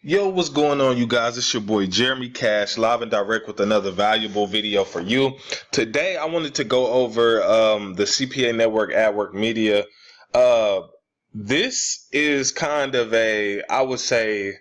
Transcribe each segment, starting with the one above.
Yo, what's going on, you guys? It's your boy Jeremy Cash, live and direct with another valuable video for you. Today, I wanted to go over the CPA network ADWORKMEDIA. This is kind of a, I would say,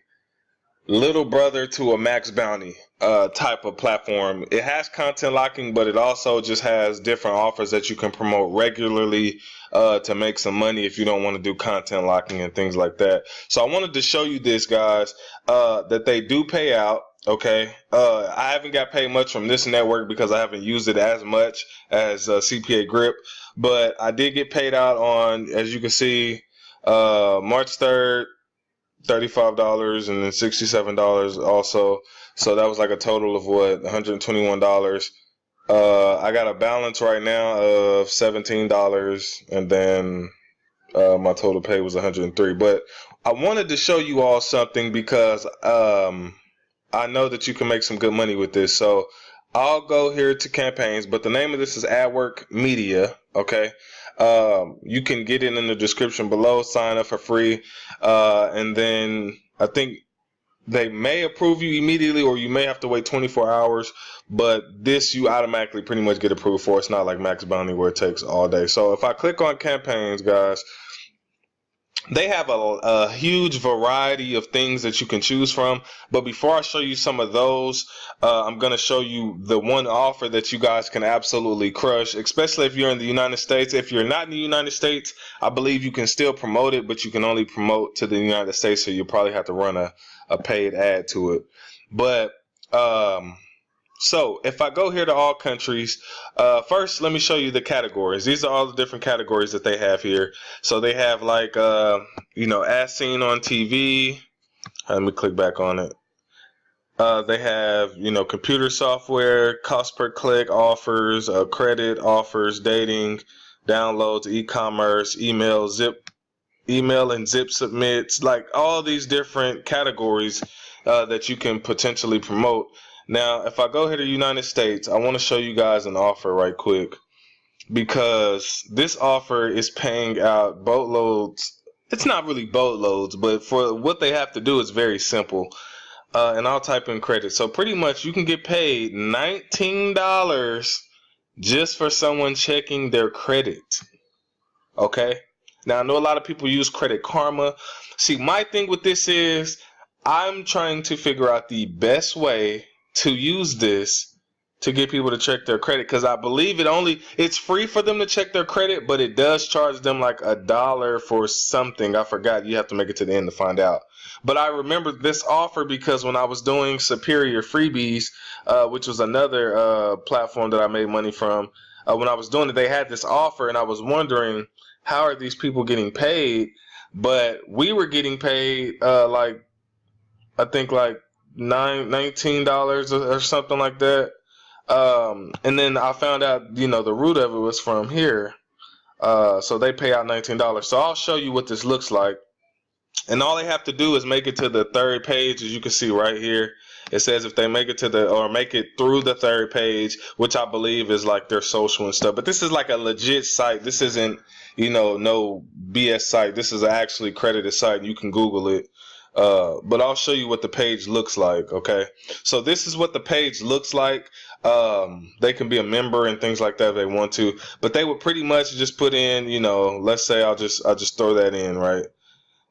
little brother to a Max Bounty type of platform. It has content locking, but it also just has different offers that you can promote regularly to make some money if you don't want to do content locking and things like that. So I wanted to show you this, guys, that they do pay out. Okay, I haven't got paid much from this network because I haven't used it as much as CPA Grip, but I did get paid out on, as you can see, March 3rd. $35 and then $67 also. So that was like a total of what, $121. I got a balance right now of $17, and then my total pay was $103. But I wanted to show you all something because I know that you can make some good money with this. So I'll go here to campaigns, but the name of this is ADWORKMEDIA. Okay. You can get it in the description below, sign up for free, and then I think they may approve you immediately, or you may have to wait 24 hours, but this you automatically pretty much get approved for. It's not like Max Bounty where it takes all day. So if I click on campaigns, guys, they have a huge variety of things that you can choose from. But before I show you some of those, I'm going to show you the one offer that you guys can absolutely crush, especially if you're in the United States. If you're not in the United States, I believe you can still promote it, but you can only promote to the United States, so you'll probably have to run a paid ad to it. But so if I go here to all countries, first let me show you the categories. These are all the different categories that they have here. So they have like, as seen on TV. Let me click back on it. They have, computer software, cost per click offers, credit offers, dating, downloads, e-commerce, email and zip submits, like all these different categories that you can potentially promote. Now, if I go here to United States, I want to show you guys an offer right quick, because this offer is paying out boatloads. It's not really boatloads, but for what they have to do, it's very simple. And I'll type in credit. So pretty much you can get paid $19 just for someone checking their credit. Okay? Now, I know a lot of people use Credit Karma. See, my thing with this is I'm trying to figure out the best way to use this to get people to check their credit, because I believe it's free for them to check their credit, but it does charge them like $1 for something. I forgot. You have to make it to the end to find out. But I remember this offer because when I was doing Superior Freebies, which was another platform that I made money from, when I was doing it, they had this offer, and I was wondering, how are these people getting paid? But we were getting paid I think like $19 or something like that. And then I found out, the root of it was from here. So they pay out $19. So I'll show you what this looks like. And all they have to do is make it to the third page, as you can see right here. It says if they make it make it through the third page, which I believe is like their social and stuff. But this is like a legit site. This isn't, no BS site. This is an actually credited site. You can Google it. But I'll show you what the page looks like. Okay, so this is what the page looks like. They can be a member and things like that if they want to, but they would pretty much just put in, let's say I'll just throw that in, right?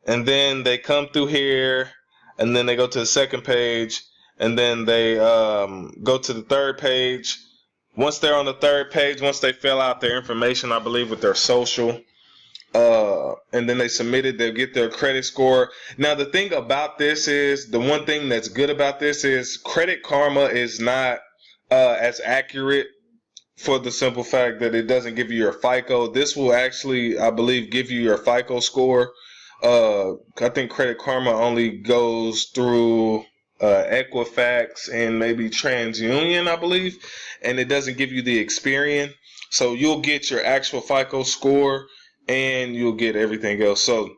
And then they come through here, and then they go to the second page, and then they go to the third page. Once they're on the third page, once they fill out their information, I believe with their social, and then they submit it, they'll get their credit score. Now, the thing about this is, the one thing that's good about this is Credit Karma is not as accurate, for the simple fact that it doesn't give you your FICO. This will actually, I believe, give you your FICO score. I think Credit Karma only goes through Equifax and maybe TransUnion, I believe, and it doesn't give you the Experian. So you'll get your actual FICO score, and you'll get everything else. So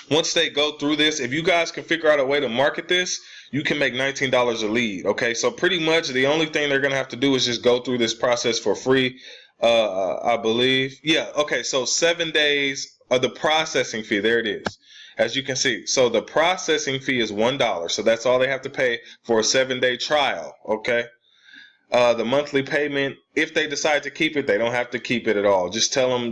once they go through this, if you guys can figure out a way to market this, you can make $19 a lead. Okay, so pretty much the only thing they're gonna have to do is just go through this process for free, I believe. Yeah, okay, so 7 days of the processing fee, there it is. as you can see. So the processing fee is $1. So that's all they have to pay for a 7-day trial. Okay. The monthly payment, if they decide to keep it, they don't have to keep it at all. Just tell them,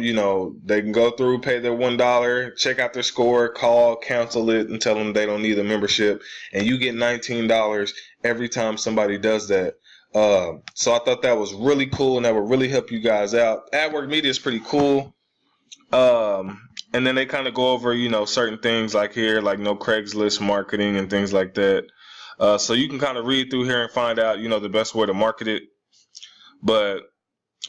they can go through, pay their $1, check out their score, call, cancel it, and tell them they don't need a membership. And you get $19 every time somebody does that. So I thought that was really cool, and that would really help you guys out. AdWorkMedia is pretty cool. And then they kind of go over, certain things like here, like no Craigslist marketing and things like that. So you can kind of read through here and find out, the best way to market it. But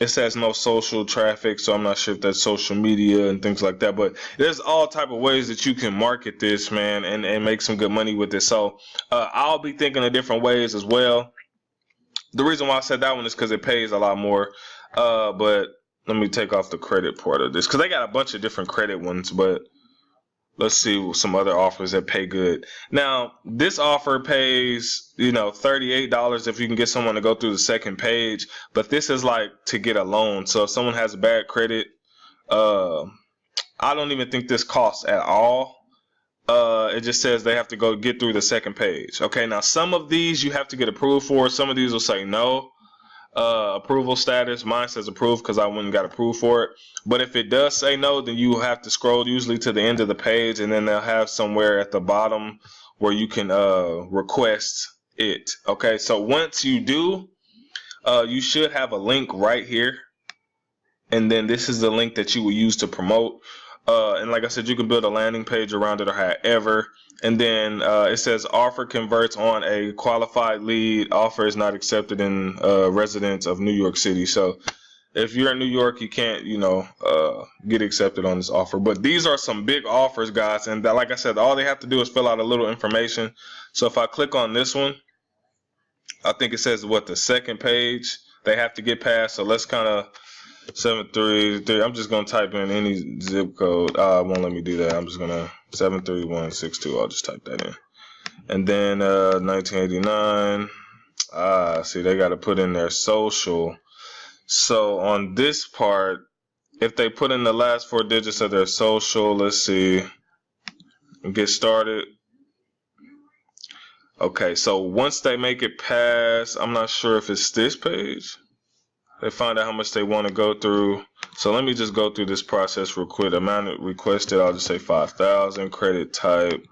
it says no social traffic, so I'm not sure if that's social media and things like that. But there's all type of ways that you can market this, man, and make some good money with it. So I'll be thinking of different ways as well. The reason why I said that one is because it pays a lot more. But let me take off the credit part of this, because they got a bunch of different credit ones, but let's see some other offers that pay good. Now, this offer pays, $38 if you can get someone to go through the second page, but this is like to get a loan. So if someone has bad credit, I don't even think this costs at all. It just says they have to go get through the second page. Okay, now some of these you have to get approved for. Some of these will say no. Approval status, mine says approved because I went and got approved for it. But if it does say no, then you have to scroll usually to the end of the page, and then they'll have somewhere at the bottom where you can request it. Okay, so once you do, you should have a link right here, and then this is the link that you will use to promote. And like I said, you can build a landing page around it or however. And then it says offer converts on a qualified lead. Offer is not accepted in residents of New York City. So if you're in New York, you can't, get accepted on this offer. But these are some big offers, guys. And that, like I said, all they have to do is fill out a little information. So if I click on this one, I think it says the second page they have to get past. So let's kind of 733. I'm just gonna type in any zip code. It won't let me do that. I'm just gonna 73162. I'll just type that in. And then 1989. See, they got to put in their social. So on this part, if they put in the last 4 digits of their social, let's see, and get started. Okay, so once they make it past, I'm not sure if it's this page. They find out how much they want to go through. So let me just go through this process real quick. Amount requested, I'll just say 5,000. Credit type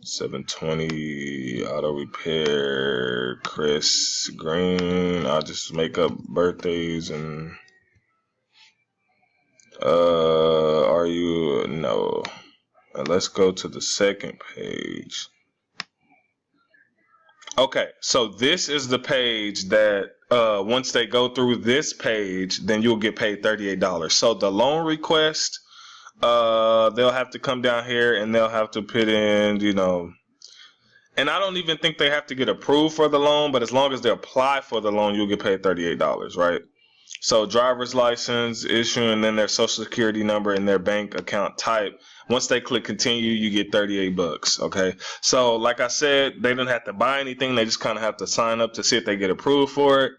720. Auto repair. Chris Green. I'll just make up birthdays and are you no. And let's go to the second page. Okay, so this is the page that once they go through this page, then you'll get paid $38. So the loan request, they'll have to come down here and they'll have to put in, and I don't even think they have to get approved for the loan, but as long as they apply for the loan, you'll get paid $38, right? So driver's license, issue, and then their social security number and their bank account type. Once they click continue, you get $38. Okay. So like I said, they don't have to buy anything. They just kind of have to sign up to see if they get approved for it.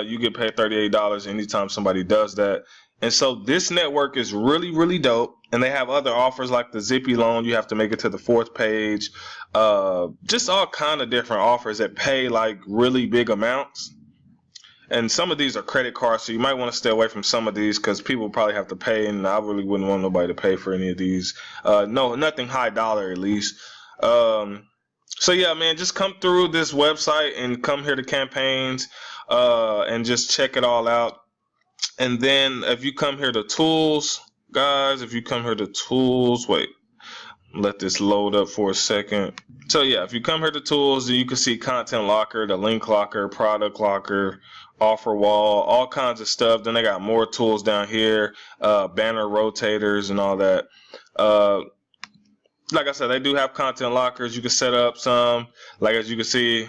You get paid $38 anytime somebody does that. And so this network is really, really dope. And they have other offers like the Zippy loan. You have to make it to the 4th page. Just all kind of different offers that pay like really big amounts. And some of these are credit cards, so you might want to stay away from some of these because people probably have to pay, and I really wouldn't want nobody to pay for any of these. No, nothing high dollar at least. So yeah, man, just come through this website and come here to campaigns and just check it all out. And then if you come here to tools, guys, wait, let this load up for a second. So yeah, if you come here to tools, then you can see content locker, the link locker, product locker, offer wall, all kinds of stuff. Then they got more tools down here, banner rotators and all that. Like I said, they do have content lockers. You can set up some. Like as you can see,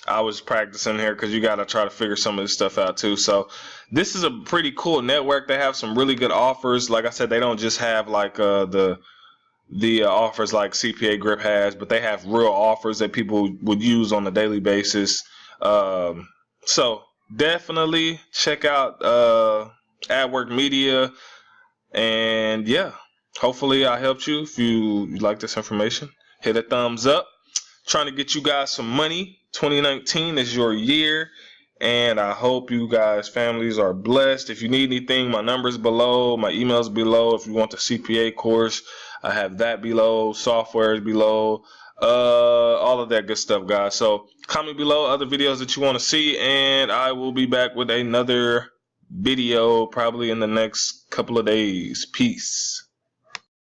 I was practicing here because you got to try to figure some of this stuff out too. So this is a pretty cool network. They have some really good offers. Like I said, they don't just have like the offers like CPA Grip has, but they have real offers that people would use on a daily basis. So definitely check out AdWorkMedia, and yeah, hopefully I helped you. If you like this information, hit a thumbs up. Trying to get you guys some money. 2019 is your year, and I hope you guys families are blessed. If you need anything, my number's below, my email's below. If you want the CPA course, I have that below. Software is below. All of that good stuff, guys. So comment below other videos that you want to see, and I will be back with another video probably in the next couple of days. Peace.